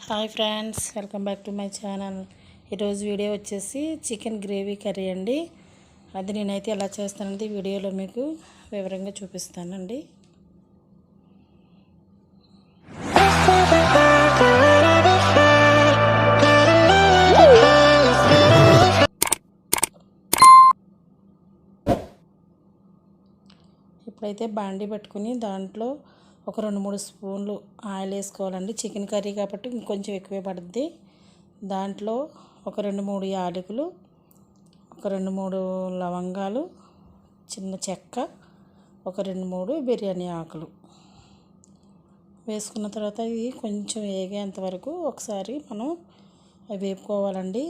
Hi friends, welcome back to my channel. ఈరోజు video వచ్చేసి chicken gravy curry అండి. అది నేనైతే ఎలా చేస్తానండి వీడియోలో మీకు వివరంగా చూపిస్తానండి. ఇప్పుడైతే బాండీ పెట్టుకుని దాంట్లో ఒక 2-3 స్పూన్లు ఆయిల్ వేసుకోవాలండి. చికెన్ కర్రీ కాబట్టి ఇంకొంచెం ఎక్కువే పడుద్ది. దాంట్లో ఒక 2-3 యాలకులు, ఒక 2-3 లవంగాలు, చిన్న చెక్క, ఒక 2-3 బిర్యానీ ఆకులు వేసుకున్న తర్వాత ఇవి కొంచెం వేగేంత వరకు ఒకసారి మనం అవి వేపుకోవాలండి.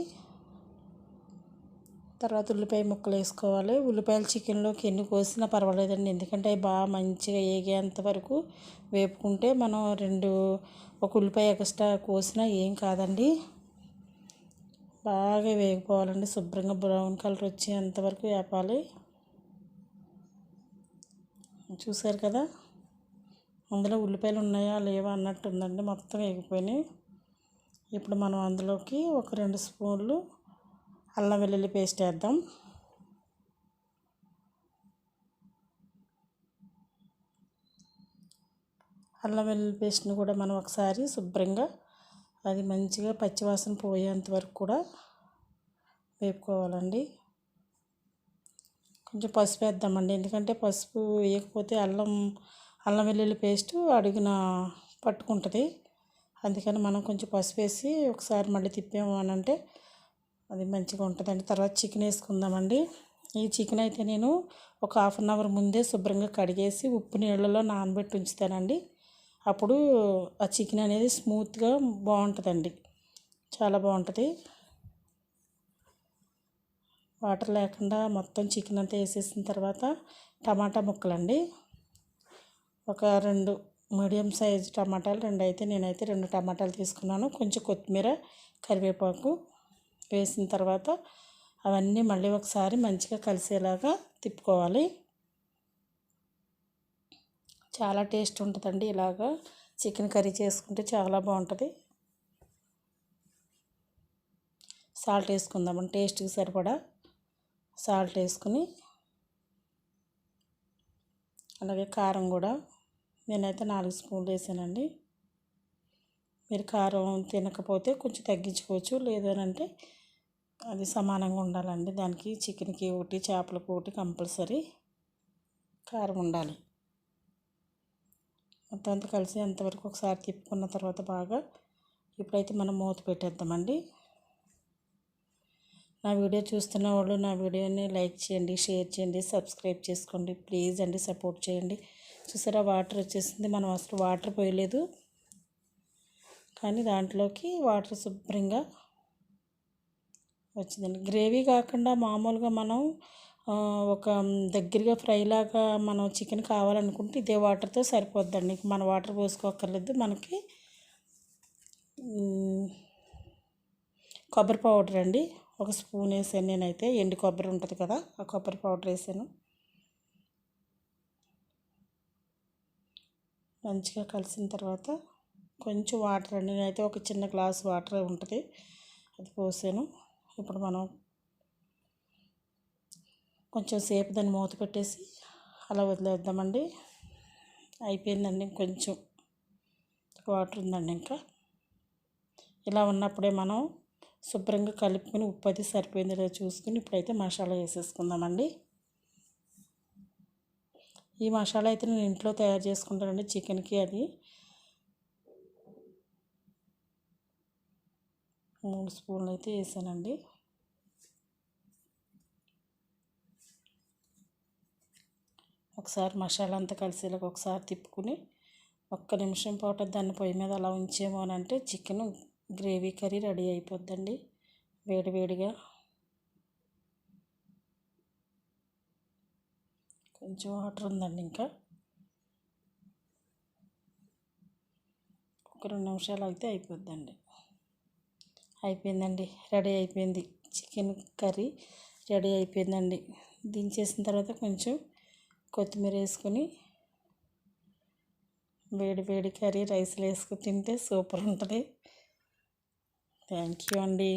తర్వాత ఉల్లిపాయ ముక్కలు వేసుకోవాలి. ఉల్లిపాయలు చికెన్లోకి ఎన్ని కోసినా పర్వాలేదండి, ఎందుకంటే అవి బాగా మంచిగా వేగేంత వరకు వేపుకుంటే మనం ఒక ఉల్లిపాయ ఎక్స్ట్రా కోసినా ఏం కాదండి. బాగా వేగిపోవాలండి, శుభ్రంగా బ్రౌన్ కలర్ వచ్చేంత వరకు వేపాలి. చూసారు కదా, అందులో ఉల్లిపాయలు ఉన్నాయా లేవా అన్నట్టు ఉందండి, మొత్తం వేగిపోయినాయి. ఇప్పుడు మనం అందులోకి ఒక 2 స్పూన్లు అల్లం వెల్లుల్లి పేస్ట్ వేద్దాం. అల్లం వెల్లుల్లి పేస్ట్ని కూడా మనం ఒకసారి శుభ్రంగా అది మంచిగా పచ్చివాసన పోయేంత వరకు కూడా వేపుకోవాలండి. కొంచెం పసుపు వేద్దామండి, ఎందుకంటే పసుపు వేయకపోతే అల్లం వెల్లుల్లి పేస్ట్ అడుగున పట్టుకుంటుంది. అందుకని మనం కొంచెం పసుపు వేసి ఒకసారి మళ్ళీ తిప్పాము అని అంటే అది మంచిగా ఉంటుందండి. తర్వాత చికెన్ వేసుకుందామండి. ఈ చికెన్ అయితే నేను ఒక 1/2 అవర్ ముందే శుభ్రంగా కడిగేసి ఉప్పు నీళ్ళలో నానబెట్టి ఉంచుతానండి. అప్పుడు ఆ చికెన్ అనేది స్మూత్గా బాగుంటుందండి, చాలా బాగుంటుంది. వాటర్ లేకుండా మొత్తం చికెన్ అంతా వేసేసిన తర్వాత టమాటా ముక్కలండి, ఒక 2 మీడియం సైజు టమాటాలు, నేనైతే 2 టమాటాలు తీసుకున్నాను. కొంచెం కొత్తిమీర, కరివేపాకు వేసిన తర్వాత అవన్నీ మళ్ళీ ఒకసారి మంచిగా కలిసేలాగా తిప్పుకోవాలి. చాలా టేస్ట్ ఉంటుందండి, ఇలాగా చికెన్ కర్రీ చేసుకుంటే చాలా బాగుంటుంది. సాల్ట్ వేసుకుందామండి, టేస్ట్కి సరిపడా సాల్ట్ వేసుకుని, అలాగే కారం కూడా నేనైతే 4 స్పూన్లు వేసానండి. మీరు కారం తినకపోతే కొంచెం తగ్గించుకోవచ్చు, లేదు అని అంటే అది సమానంగా ఉండాలండి. దానికి చికెన్కి ఒకటి, చేపలకు ఒకటి కంపల్సరీ కారం ఉండాలి. మొత్తం అంతా కలిసి అంతవరకు ఒకసారి తిప్పుకున్న తర్వాత బాగా ఇప్పుడైతే మనం మూత పెట్టేద్దామండి. నా వీడియో చూస్తున్న వాళ్ళు నా వీడియోని లైక్ చేయండి, షేర్ చేయండి, సబ్స్క్రైబ్ చేసుకోండి ప్లీజ్ అండి, సపోర్ట్ చేయండి. చూసారా, వాటర్ వచ్చేసింది. మనం అసలు వాటర్ పోయలేదు, కానీ దాంట్లోకి వాటర్ శుభ్రంగా వచ్చిందండి. గ్రేవీ కాకుండా మామూలుగా మనం ఒక దగ్గరగా ఫ్రై లాగా మనం చికెన్ కావాలనుకుంటే ఇదే వాటర్తో సరిపోద్దండి, మన వాటర్ పోసుకోక్కర్లేదు. మనకి కొబ్బరి పౌడర్ అండి, 1 స్పూన్ వేసాను నేనైతే. ఎండు కొబ్బరి ఉంటుంది కదా, ఆ కొబ్బరి పౌడర్ వేసాను. మంచిగా కలిసిన తర్వాత కొంచెం వాటర్ అండి, నేనైతే ఒక చిన్న గ్లాస్ వాటర్ ఉంటుంది అది పోసాను. ఇప్పుడు మనం కొంచెం సేపు దాన్ని మూత పెట్టేసి అలా వదిలేద్దామండి. అయిపోయిందండి, కొంచెం వాటర్ ఉందండి. ఇంకా ఇలా ఉన్నప్పుడే మనం శుభ్రంగా కలుపుకొని ఉప్పు అది సరిపోయిందో లేదో చూసుకుని ఇప్పుడైతే మసాలా వేసేసుకుందామండి. ఈ మసాలా అయితే నేను ఇంట్లో తయారు చేసుకుంటానండి చికెన్కి. అది 3 స్పూన్లు అయితే వేసానండి. ఒకసారి మసాలా అంతా కలిసేలాగా ఒకసారి తిప్పుకుని 1 నిమిషం పాటు దాన్ని పొయ్యి మీద అలా ఉంచేమో అని అంటే చికెన్ గ్రేవీ కర్రీ రెడీ అయిపోద్దండి వేడివేడిగా. కొంచెం వాటర్ ఉందండి, ఇంకా ఒక 2 నిమిషాలు అయితే అయిపోద్దండి. అయిపోయిందండి, రెడీ అయిపోయింది. చికెన్ కర్రీ రెడీ అయిపోయిందండి. దించేసిన తర్వాత కొంచెం కొత్తిమీర వేసుకొని వేడి వేడి కర్రీ రైస్లో వేసుకుని తింటే సూపర్ ఉంటుంది. థ్యాంక్ యూ అండి.